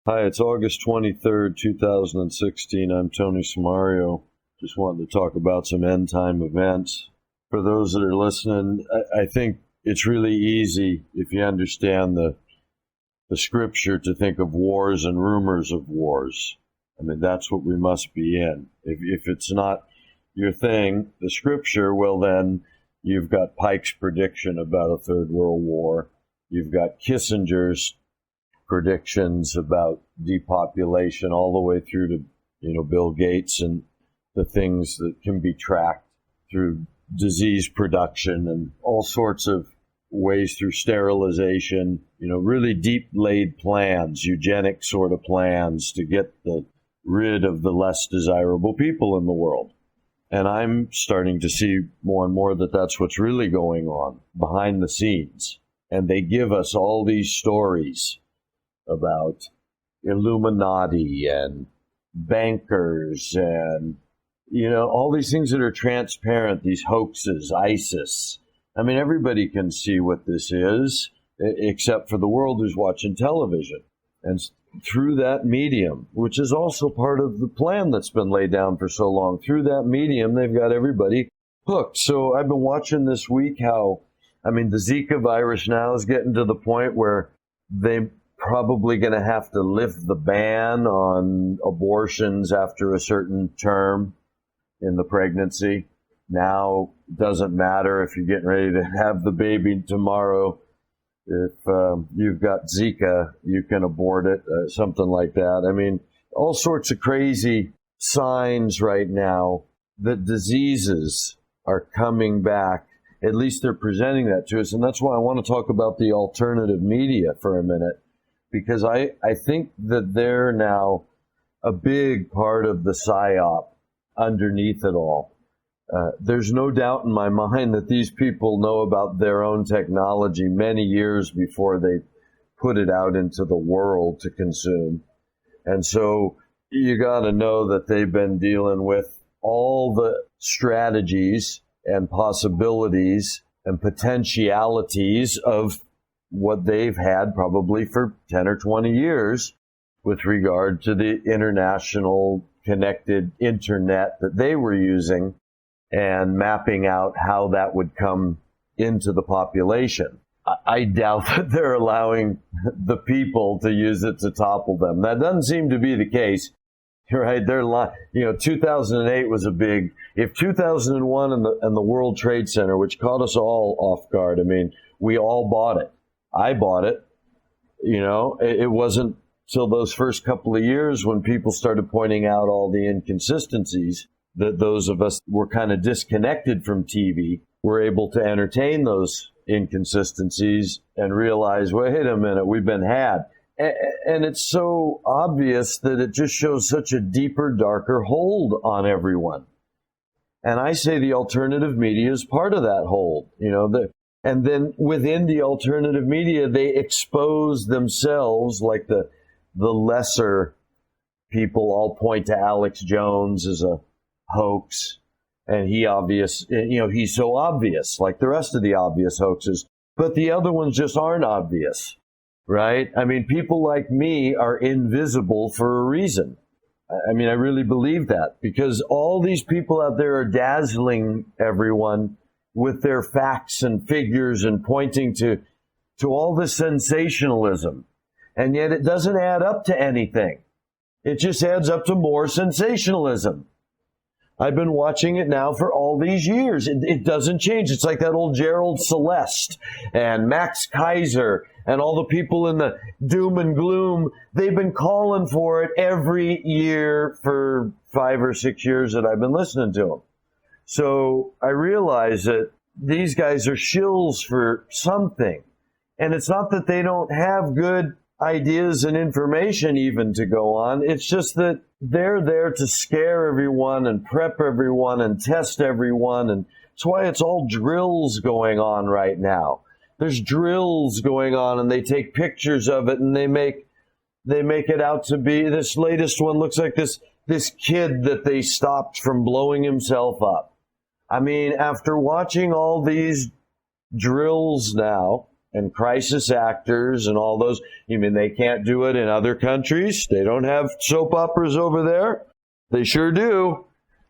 Hi, it's August 23rd, 2016. I'm Tony Samario. Just wanted to talk about some end time events. For those that are listening, I think it's really easy, if you understand the scripture, to think of wars and rumors of wars. I mean, that's what we must be in. If it's not your thing, the scripture, well then, you've got Pike's prediction about a third world war. You've got Kissinger's predictions about depopulation, all the way through to, Bill Gates and the things that can be tracked through disease production and all sorts of ways through sterilization, really deep laid plans, eugenic sort of plans to get rid of the less desirable people in the world. And I'm starting to see more and more that that's what's really going on behind the scenes. And they give us all these stories about Illuminati and bankers and, all these things that are transparent, these hoaxes, ISIS. I mean, everybody can see what this is, except for the world who's watching television. And through that medium, which is also part of the plan that's been laid down for so long, through that medium, they've got everybody hooked. So I've been watching this week the Zika virus now is getting to the point where they probably going to have to lift the ban on abortions after a certain term in the pregnancy. Now, it doesn't matter if you're getting ready to have the baby tomorrow. If you've got Zika, you can abort it, something like that. I mean, all sorts of crazy signs right now that diseases are coming back. At least they're presenting that to us. And that's why I want to talk about the alternative media for a minute. Because I think that they're now a big part of the psyop underneath it all. There's no doubt in my mind that these people know about their own technology many years before they put it out into the world to consume. And so you got to know that they've been dealing with all the strategies and possibilities and potentialities of what they've had probably for 10 or 20 years with regard to the international connected internet that they were using and mapping out how that would come into the population. I doubt that they're allowing the people to use it to topple them. That doesn't seem to be the case. Right? They're 2008 was a big, if 2001 and the World Trade Center, which caught us all off guard, we all bought it. I bought it. It wasn't till those first couple of years when people started pointing out all the inconsistencies that those of us were kind of disconnected from TV were able to entertain those inconsistencies and realize, wait a minute, we've been had. And it's so obvious that it just shows such a deeper, darker hold on everyone. And I say the alternative media is part of that hold, and then within the alternative media, they expose themselves like the lesser people all point to Alex Jones as a hoax. And he's so obvious, like the rest of the obvious hoaxes. But the other ones just aren't obvious, right? People like me are invisible for a reason. I really believe that because all these people out there are dazzling everyone with their facts and figures and pointing to all this sensationalism. And yet it doesn't add up to anything. It just adds up to more sensationalism. I've been watching it now for all these years. It doesn't change. It's like that old Gerald Celeste and Max Kaiser and all the people in the doom and gloom. They've been calling for it every year for 5 or 6 years that I've been listening to them. So I realize that these guys are shills for something. And it's not that they don't have good ideas and information even to go on. It's just that they're there to scare everyone and prep everyone and test everyone. And that's why it's all drills going on right now. There's drills going on and they take pictures of it and they make it out to be, this latest one looks like this kid that they stopped from blowing himself up. After watching all these drills now and crisis actors and all those. You mean they can't do it in other countries? They don't have soap operas over there? They sure do.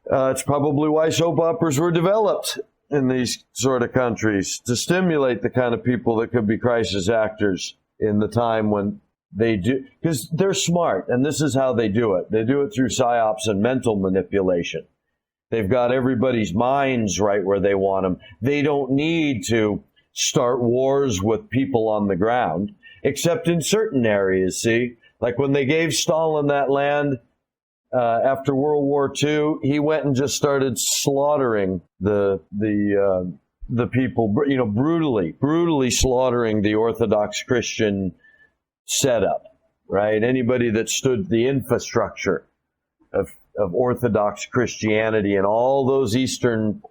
It's probably why soap operas were developed in these sort of countries, to stimulate the kind of people that could be crisis actors in the time when they do, because they're smart, and this is how they do it. They do it through psyops and mental manipulation. They've got everybody's minds right where they want them. They don't need to start wars with people on the ground, except in certain areas, see? Like when they gave Stalin that land after World War II, he went and just started slaughtering the people, brutally slaughtering the Orthodox Christian setup, right? Anybody that stood the infrastructure of Orthodox Christianity in all those Eastern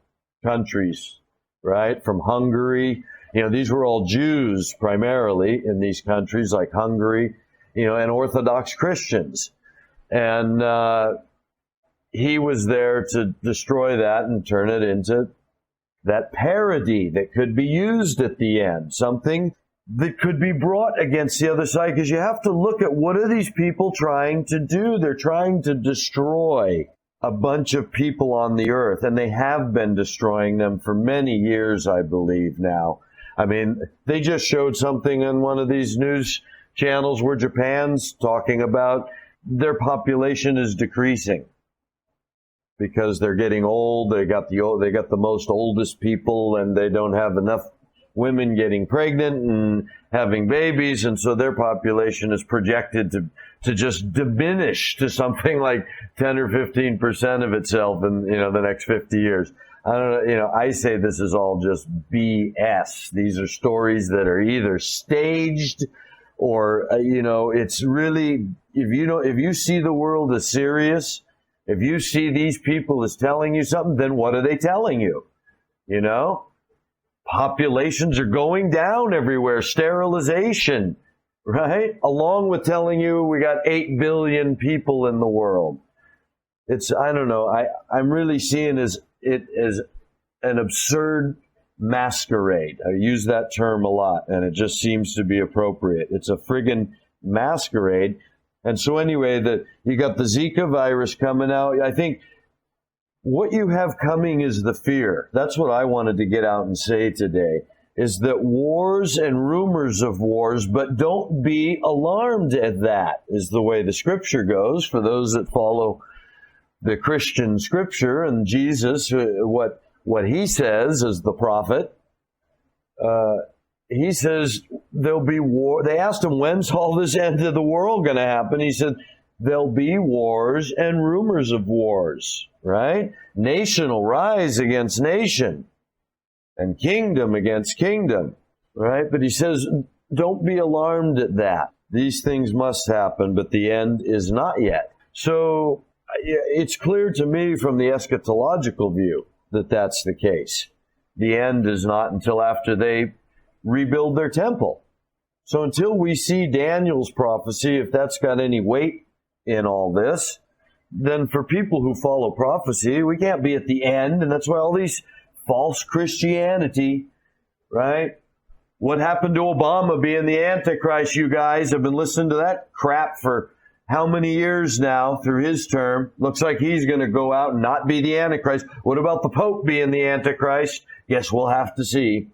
countries, right? From Hungary, these were all Jews primarily in these countries like Hungary, and Orthodox Christians. And he was there to destroy that and turn it into that parody that could be used at the end, something that could be brought against the other side, because you have to look at what are these people trying to do. They're trying to destroy a bunch of people on the earth, and they have been destroying them for many years, I believe now. I mean, they just showed something on one of these news channels where Japan's talking about their population is decreasing because they're getting old. They got the most oldest people, and they don't have enough women getting pregnant and having babies, and so their population is projected to just diminish to something like 10 or 15% of itself in the next 50 years. I don't know. I say this is all just BS. These are stories that are either staged or it's really, if you see the world as serious, if you see these people as telling you something, then what are they telling you? Populations are going down everywhere. Sterilization, right? Along with telling you we got 8 billion people in the world. I don't know. I'm really seeing it as an absurd masquerade. I use that term a lot, and it just seems to be appropriate. It's a friggin' masquerade. And so anyway, you got the Zika virus coming out. I think what you have coming is the fear. That's what I wanted to get out and say today, is that wars and rumors of wars, but don't be alarmed at that, is the way the scripture goes for those that follow the Christian scripture and Jesus, what he says as the prophet. He says there'll be war. They asked him, when's all this end of the world going to happen? He said, there'll be wars and rumors of wars, right? Nation will rise against nation and kingdom against kingdom, right? But he says, don't be alarmed at that. These things must happen, but the end is not yet. So it's clear to me from the eschatological view that that's the case. The end is not until after they rebuild their temple. So until we see Daniel's prophecy, if that's got any weight in all this, then for people who follow prophecy, we can't be at the end, and that's why all these false Christianity, right? What happened to Obama being the Antichrist, you guys? Have been listening to that crap for how many years now through his term? Looks like he's going to go out and not be the Antichrist. What about the Pope being the Antichrist? Guess we'll have to see.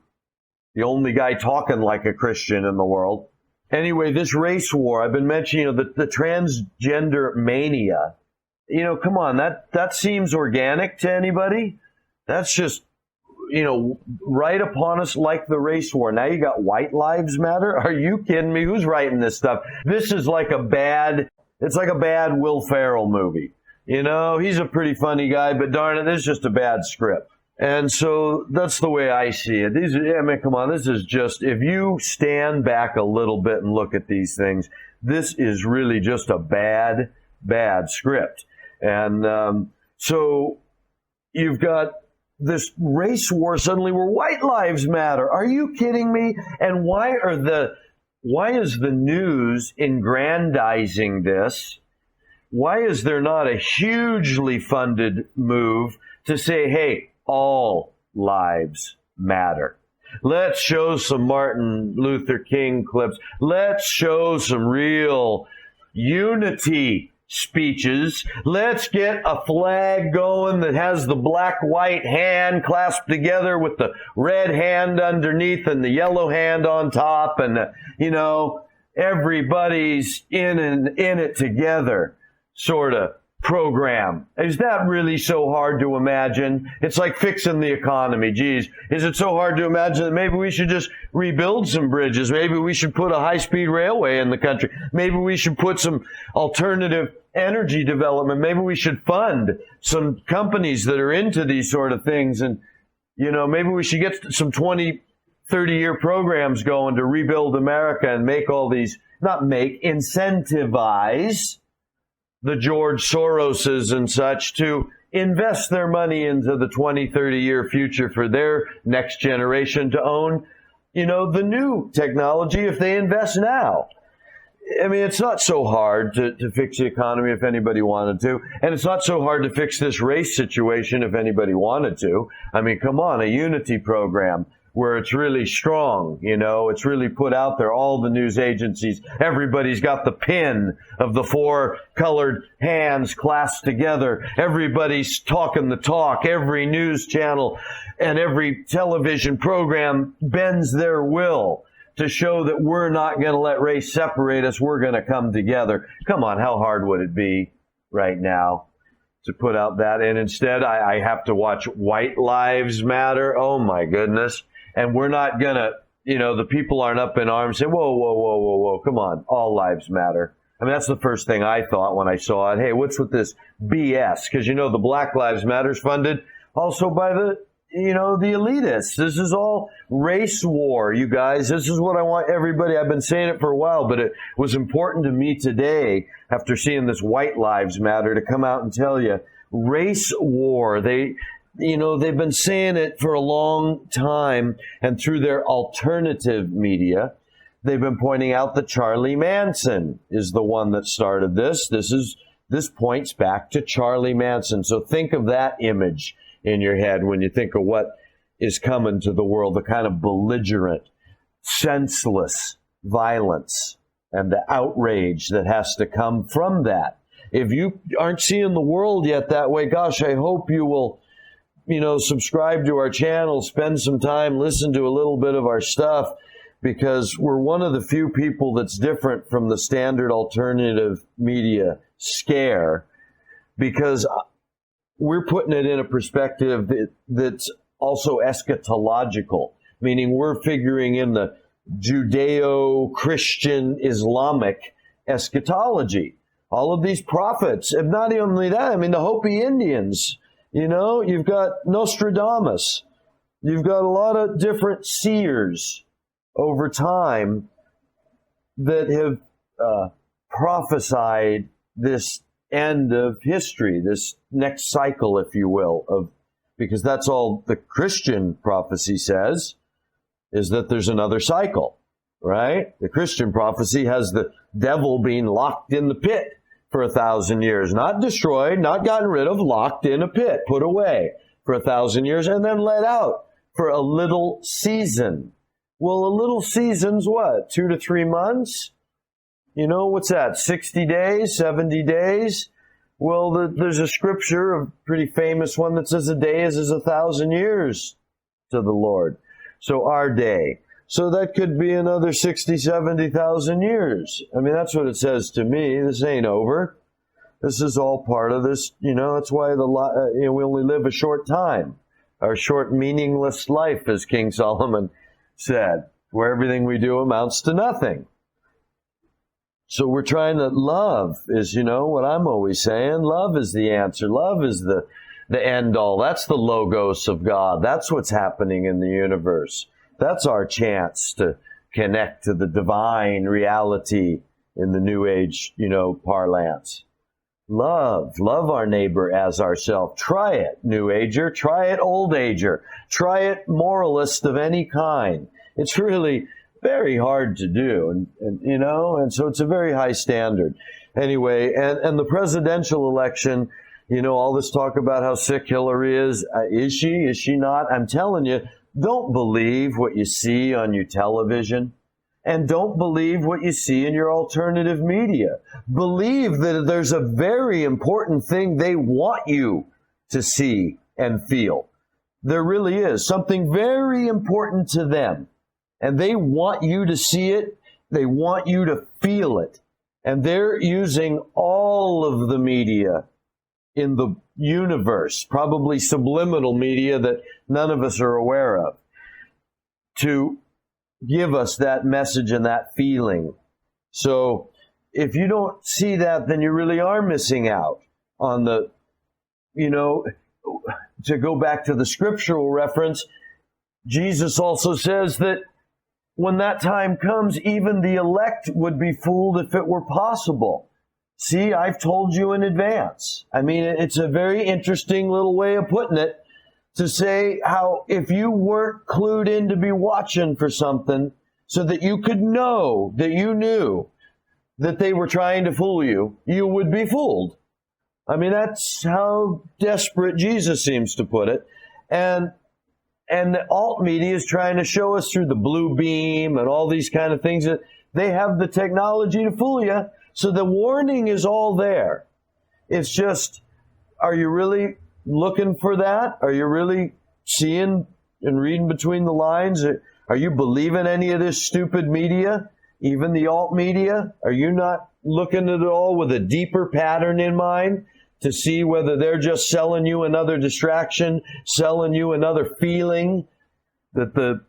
The only guy talking like a Christian in the world. Anyway, this race war, I've been mentioning, the transgender mania. Come on, that seems organic to anybody? That's just, right upon us like the race war. Now you got White Lives Matter? Are you kidding me? Who's writing this stuff? This is like it's like a bad Will Ferrell movie. He's a pretty funny guy, but darn it, this is just a bad script. And so that's the way I see it. Come on, this is just, if you stand back a little bit and look at these things, this is really just a bad script. And so you've got this race war suddenly where white lives matter. Are you kidding me? And why is the news aggrandizing this? Why is there not a hugely funded move to say, hey, all lives matter? Let's show some Martin Luther King clips. Let's show some real unity speeches. Let's get a flag going that has the black-white hand clasped together with the red hand underneath and the yellow hand on top, and everybody's in it together sort of program. Is that really so hard to imagine? It's like fixing the economy. Geez, is it so hard to imagine that maybe we should just rebuild some bridges? Maybe we should put a high-speed railway in the country. Maybe we should put some alternative energy development. Maybe we should fund some companies that are into these sort of things. And, maybe we should get some 20, 30-year programs going to rebuild America and make all these, incentivize the George Soroses and such to invest their money into the 20, 30-year future for their next generation to own, the new technology if they invest now. I mean, it's not so hard to fix the economy if anybody wanted to. And it's not so hard to fix this race situation if anybody wanted to. I mean, come on, a unity program where it's really strong, it's really put out there. All the news agencies, everybody's got the pin of the 4 colored hands clasped together. Everybody's talking the talk. Every news channel and every television program bends their will to show that we're not going to let race separate us. We're going to come together. Come on, how hard would it be right now to put out that? And instead, I have to watch White Lives Matter. Oh, my goodness. And we're not going to, the people aren't up in arms saying, whoa, come on, all lives matter. I mean, that's the first thing I thought when I saw it. Hey, what's with this BS? Because, the Black Lives Matter is funded also by the elitists. This is all race war, you guys. This is what I want everybody. I've been saying it for a while, but it was important to me today, after seeing this White Lives Matter, to come out and tell you, race war. They've been saying it for a long time, and through their alternative media, they've been pointing out that Charlie Manson is the one that started this. This points back to Charlie Manson. So think of that image in your head when you think of what is coming to the world, the kind of belligerent, senseless violence and the outrage that has to come from that. If you aren't seeing the world yet that way, gosh, I hope you will subscribe to our channel, spend some time, listen to a little bit of our stuff, because we're one of the few people that's different from the standard alternative media scare, because we're putting it in a perspective that's also eschatological, meaning we're figuring in the Judeo-Christian Islamic eschatology. All of these prophets, and not only that, the Hopi Indians, you've got Nostradamus. You've got a lot of different seers over time that have prophesied this end of history, this next cycle, if you will, because that's all the Christian prophecy says, is that there's another cycle, right? The Christian prophecy has the devil being locked in the pit for 1,000 years, not destroyed, not gotten rid of, locked in a pit, put away for 1,000 years, and then let out for a little season. Well, a little season's what? 2 to 3 months? What's that? 60 days, 70 days? Well, there's a scripture, a pretty famous one, that says a day is 1,000 years to the Lord. So our day. So that could be another 60, 70,000 years. That's what it says to me. This ain't over. This is all part of this. That's why we only live a short time. Our short, meaningless life, as King Solomon said, where everything we do amounts to nothing. So we're trying to, love is, what I'm always saying. Love is the answer. Love is the end all. That's the logos of God. That's what's happening in the universe. That's our chance to connect to the divine reality in the New Age, parlance. Love our neighbor as ourselves. Try it, New Ager. Try it, Old Ager. Try it, moralist of any kind. It's really very hard to do, and so it's a very high standard. Anyway, and the presidential election, all this talk about how sick Hillary is she? Is she not? I'm telling you, don't believe what you see on your television, and don't believe what you see in your alternative media. Believe that there's a very important thing they want you to see and feel. There really is something very important to them, and they want you to see it. They want you to feel it. And they're using all of the media in the universe, probably subliminal media that none of us are aware of, to give us that message and that feeling. So if you don't see that, then you really are missing out on the, to go back to the scriptural reference, Jesus also says that when that time comes, even the elect would be fooled if it were possible. See, I've told you in advance. I mean, it's a very interesting little way of putting it, to say how if you weren't clued in to be watching for something so that you could know that you knew that they were trying to fool you, you would be fooled. I mean, that's how desperate Jesus seems to put it. And the alt media is trying to show us through the blue beam and all these kind of things that they have the technology to fool you. So the warning is all there. It's just, are you really looking for that? Are you really seeing and reading between the lines? Are you believing any of this stupid media, even the alt media? Are you not looking at it all with a deeper pattern in mind to see whether they're just selling you another distraction, selling you another feeling that the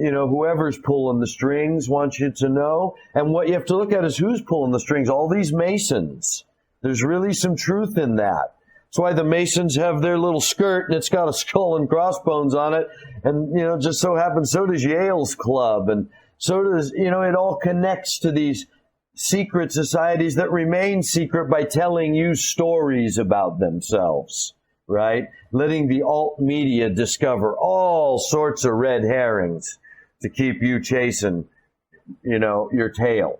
whoever's pulling the strings wants you to know? And what you have to look at is who's pulling the strings. All these Masons. There's really some truth in that. That's why the Masons have their little skirt and it's got a skull and crossbones on it. And, just so happens, so does Yale's club. And so does, it all connects to these secret societies that remain secret by telling you stories about themselves, right? Letting the alt media discover all sorts of red herrings to keep you chasing, your tail.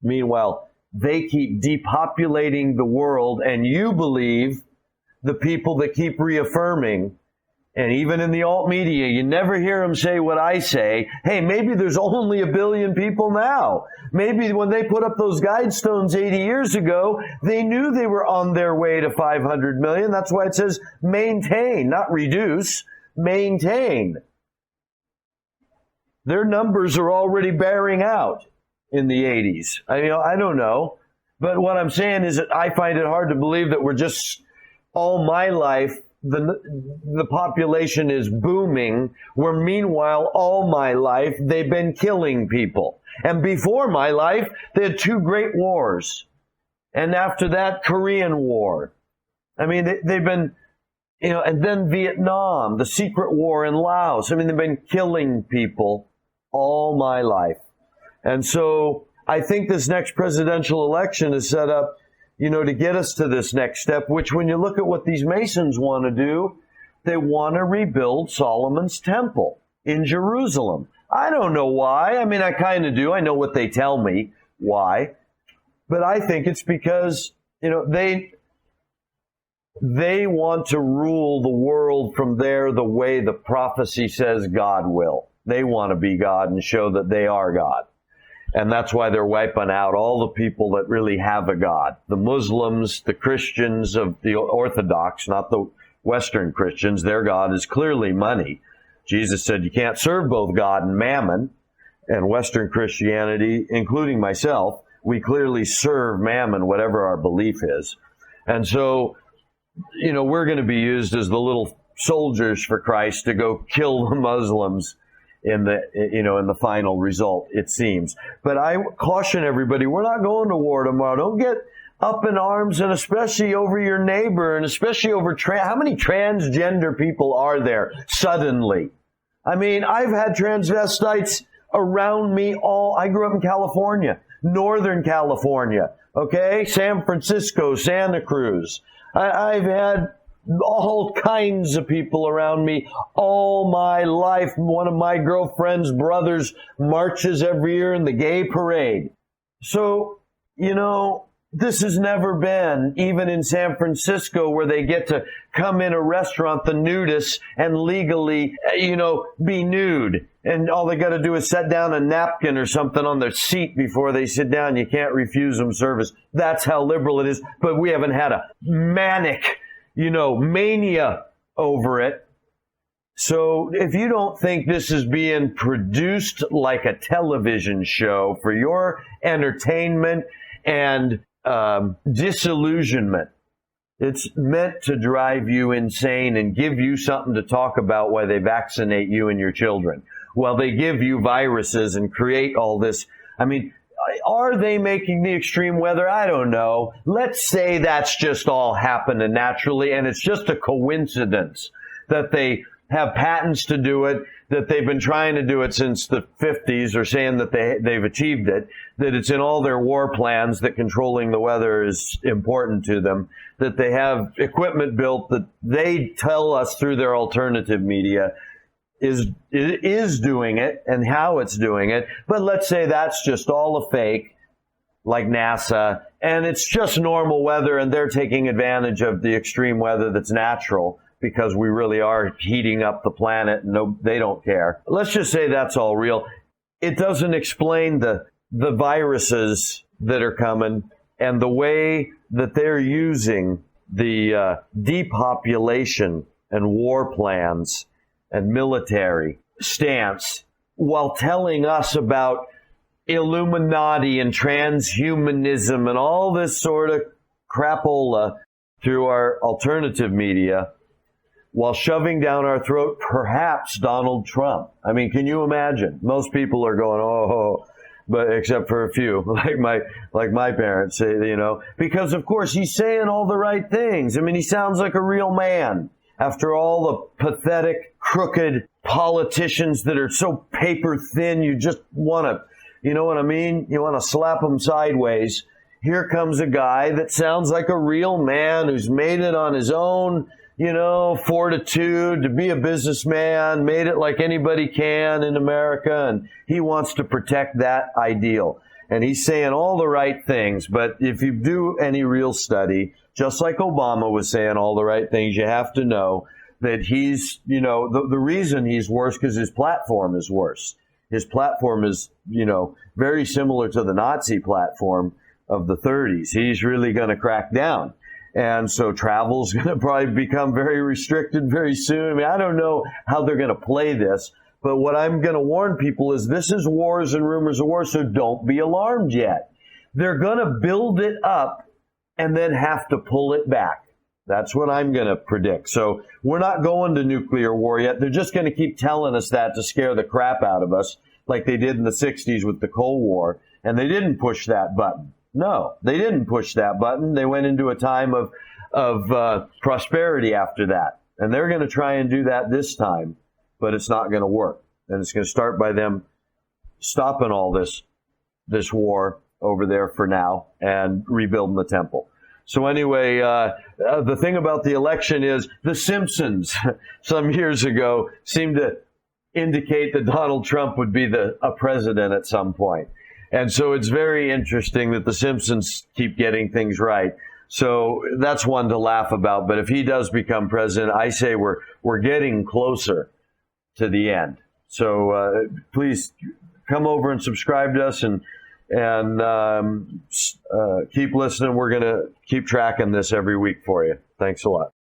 Meanwhile, they keep depopulating the world, and you believe the people that keep reaffirming. And even in the alt media, you never hear them say what I say. Hey, maybe there's only 1 billion people now. Maybe when they put up those guidestones 80 years ago, they knew they were on their way to 500 million. That's why it says maintain, not reduce, maintain. Their numbers are already bearing out in the 80s. I don't know. But what I'm saying is that I find it hard to believe that we're just all my life, the population is booming, where meanwhile all my life they've been killing people. And before my life, they had 2 great wars. And after that, Korean War. I mean, they've been, and then Vietnam, the secret war in Laos. I mean, they've been killing people all my life. And so I think this next presidential election is set up, to get us to this next step, which when you look at what these Masons want to do, they want to rebuild Solomon's temple in Jerusalem. I don't know why. I mean, I kind of do. I know what they tell me why. But I think it's because, they want to rule the world from there the way the prophecy says God will. They want to be God and show that they are God. And that's why they're wiping out all the people that really have a God. The Muslims, the Christians of the Orthodox, not the Western Christians. Their God is clearly money. Jesus said you can't serve both God and mammon. And Western Christianity, including myself, we clearly serve mammon, whatever our belief is. And so, we're going to be used as the little soldiers for Christ to go kill the Muslims in the final result, it seems. But I caution everybody, we're not going to war tomorrow. Don't get up in arms, and especially over your neighbor, and especially over how many transgender people are there suddenly? I mean, I've had transvestites around me I grew up in California, Northern California, okay? San Francisco, Santa Cruz. I've had all kinds of people around me all my life. One of my girlfriend's brothers marches every year in the gay parade. So, This has never been, even in San Francisco, where they get to come in a restaurant, the nudists, and legally, be nude. And all they got to do is set down a napkin or something on their seat before they sit down. You can't refuse them service. That's how liberal it is. But we haven't had a manic, mania over it. So if you don't think this is being produced like a television show for your entertainment and disillusionment, it's meant to drive you insane and give you something to talk about while they vaccinate you and your children, while they give you viruses and create all this. I mean, are they making the extreme weather? I don't know. Let's say that's just all happening naturally, and it's just a coincidence that they have patents to do it, that they've been trying to do it since the 50s, or saying that they've achieved it, that it's in all their war plans, that controlling the weather is important to them, that they have equipment built that they tell us through their alternative media is doing it and how it's doing it. But let's say that's just all a fake, like NASA, and it's just normal weather and they're taking advantage of the extreme weather that's natural, because we really are heating up the planet and they don't care. Let's just say that's all real. It doesn't explain the viruses that are coming and the way that they're using the depopulation and war plans and military stance while telling us about Illuminati and transhumanism and all this sort of crapola through our alternative media, while shoving down our throat perhaps Donald Trump. I mean, can you imagine? Most people are going, oh, but except for a few, like my parents say, because of course he's saying all the right things. I mean, he sounds like a real man after all the pathetic, crooked politicians that are so paper thin you just want to, you know what I mean? You want to slap them sideways. Here comes a guy that sounds like a real man who's made it on his own, fortitude to be a businessman, made it like anybody can in America, and he wants to protect that ideal. And he's saying all the right things, but if you do any real study, just like Obama was saying all the right things, you have to know that he's, the reason he's worse because his platform is worse. His platform is, very similar to the Nazi platform of the 30s. He's really going to crack down. And so travel's going to probably become very restricted very soon. I mean, I don't know how they're going to play this, but what I'm going to warn people is this is wars and rumors of war, so don't be alarmed yet. They're going to build it up and then have to pull it back. That's what I'm going to predict. So we're not going to nuclear war yet. They're just going to keep telling us that to scare the crap out of us, like they did in the 60s with the Cold War. And they didn't push that button. No, they didn't push that button. They went into a time of prosperity after that. And they're going to try and do that this time, but it's not going to work. And it's going to start by them stopping all this war over there for now and rebuilding the temple. So anyway, the thing about the election is The Simpsons some years ago seemed to indicate that Donald Trump would be a president at some point. And so it's very interesting that The Simpsons keep getting things right. So that's one to laugh about. But if he does become president, I say we're getting closer to the end. So please come over and subscribe to us and keep listening. We're going to keep tracking this every week for you. Thanks a lot.